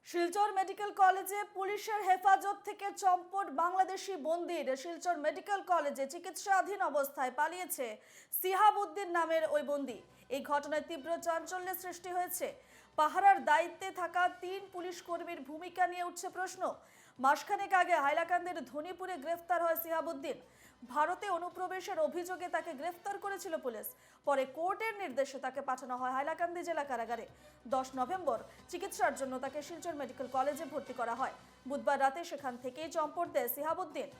Silchar medical কলেজে পুলিশের হেফাজত থেকে চম্পট বাংলাদেশি বন্দির। শিলচর মেডিকেল কলেজে চিকিৎসাধীন অবস্থায় পালিয়েছে সিহাবউদ্দিন নামের ওই বন্দি। এই ঘটনায় তীব্র চাঞ্চল্যের সৃষ্টি হয়েছে। পাহারার দায়িত্বে থাকা ৩ পুলিশ কর্মীর ভূমিকা নিয়ে উঠছে প্রশ্ন। মাসখানেক আগে হাইলাকান্দির ধনীপুরে গ্রেফতার হয় সিহাবউদ্দিন। ভারতে অনুপ্রবেশের অভিযোগে তাকে গ্রেফতার করেছিল পুলিশ। পরে কোর্টের নির্দেশে তাকে পাঠানো হয় হাইলাকান্দি জেলা কারাগারে। 10 নভেম্বর চিকিৎসার জন্য তাকে শিলচর মেডিকেল কলেজে ভর্তি করা হয়। বুধবার রাতে সেখান থেকেই চম্পট দেয় সিহাবউদ্দিন।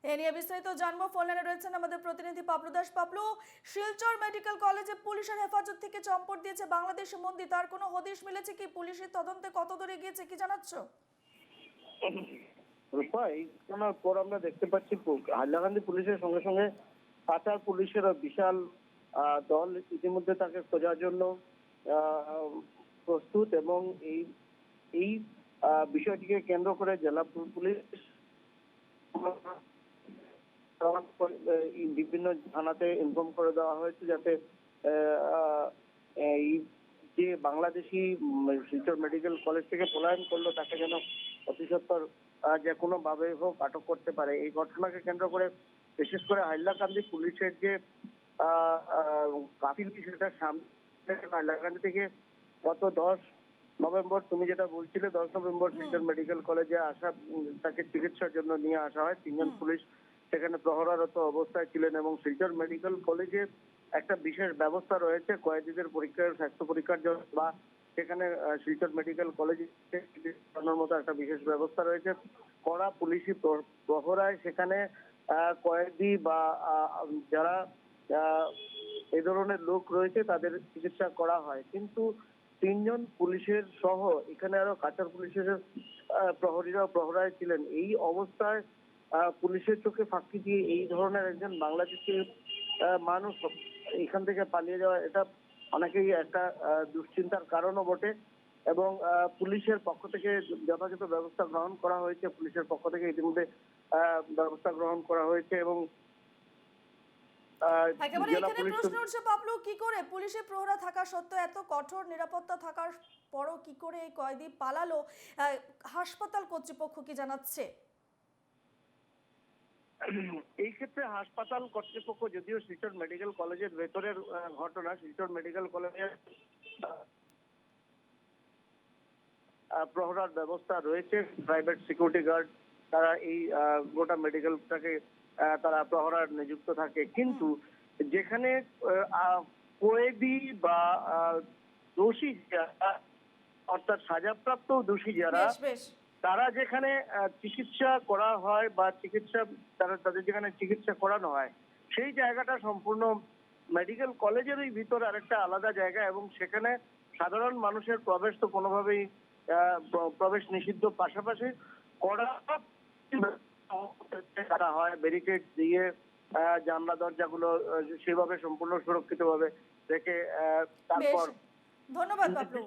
এ নিয়ে বিস্তারিত জানবো। ফোন লাইনে রয়েছেন আমাদের প্রতিনিধি পাপলু দাস। পাপলু, শিলচর মেডিকেল কলেজে পুলিশের হেফাজত থেকে চম্পট দিয়েছে বাংলাদেশি বন্দি, তার কোনো হদিশ মিলেছে কি? পুলিশের তদন্তে কত দূরে গিয়েছে কি জানাচ্ছ? রূপা, এই ঘটনার পর আমরা দেখতে পাচ্ছি হাইলাকান্দি পুলিশের সঙ্গে সঙ্গে পাচার পুলিশের বিশাল দল ইতিমধ্যে তাকে খোঁজার জন্য প্রস্তুত, এবং এই এই বিষয়টিকে কেন্দ্র করে জেলা পুলিশ বিভিন্ন থানাতে ইনফর্ম করে দেওয়া হয়েছে, যাতে এই যে বাংলাদেশি শিলচর মেডিকেল কলেজ থেকে পলায়ন করলো তাকে যেন অতি সত্বর যে কোনো ভাবে হোক আটক করতে পারে। এই ঘটনাকে কেন্দ্র করে বিশেষ করে হাইলাকান্দি পুলিশের যে গাফিলতি, সেটা সামনে হাইলাকান্দি থেকে গত 10 নভেম্বর, তুমি যেটা বলছিলে, 10 নভেম্বর শিলচর মেডিকেল কলেজে আসা, তাকে চিকিৎসার জন্য নিয়ে আসা হয়। 3 জন পুলিশ সেখানে প্রহরারত অবস্থায় ছিলেন, এবং শিলচর মেডিকেল কলেজে একটা বিশেষ ব্যবস্থা রয়েছে কয়েদিদের পরীক্ষার, স্বাস্থ্য পরীক্ষার জন্য, বা সেখানে শিলচর মেডিকেল কলেজে করানোর মতো একটা বিশেষ ব্যবস্থা রয়েছে। কড়া পুলিশি প্রহরায় সেখানে কয়েদি বা যারা এই ধরনের লোক রয়েছে তাদের চিকিৎসা করা হয়। কিন্তু 3 জন পুলিশের সহ এখানে আরো কাছার পুলিশের প্রহরীরাও প্রহরায় ছিলেন। এই অবস্থায় পুলিশের চোখে ফাঁকি দিয়ে এই ধরনের একজন বাংলাদেশি মানুষ এখান থেকে পালিয়ে যাওয়া, এটা অনেকেই একটা দুশ্চিন্তার কারণও বটে। এবং পুলিশের পক্ষ থেকে যথাযথ ব্যবস্থা গ্রহণ করা হয়েছে, পুলিশের পক্ষ থেকে ইতিমধ্যে ব্যবস্থা গ্রহণ করা হয়েছে। এবং একেবারে জেলা এখানে পুলিশ প্রশ্ন উঠছে পাপলু, কি করে পুলিশের প্রহরা থাকা সত্ত্বেও, এত কঠোর নিরাপত্তা থাকার পরও কি করে এই কয়েদি পালালো? হাসপাতাল কর্তৃপক্ষ কি জানাচ্ছে? এই ক্ষেত্রে হাসপাতাল কর্তৃপক্ষ, যদিও শিলচর মেডিকেল কলেজের ভেতরের ঘটনা, শিলচর মেডিকেল কলেজের প্রহরার ব্যবস্থা রয়েছে, প্রাইভেট সিকিউরিটি গার্ড, তারা এই গোটা মেডিকেলটাকে তারা প্রহরার নিযুক্ত থাকে। কিন্তু যেখানে কয়েদি বা দোষী যারা, অর্থাৎ সাজাপ্রাপ্ত দোষী যারা, বেশ বেশ। তারা যেখানে চিকিৎসা করা হয় বা তাদের যেখানে চিকিৎসা করানো হয়, সেই জায়গাটা সম্পূর্ণ মেডিকেল কলেজেরই ভিতর আরেকটা আলাদা জায়গা, এবং সেখানে সাধারণ মানুষের প্রবেশ তো কোনোভাবেই প্রবেশ নিষিদ্ধ। পাশাপাশি কড়া করা হয়, ব্যারিকেড দিয়ে জানলা দরজাগুলো সেভাবে সম্পূর্ণ সুরক্ষিতভাবে রেখে বেশ, তারপর ধন্যবাদ পাপলু।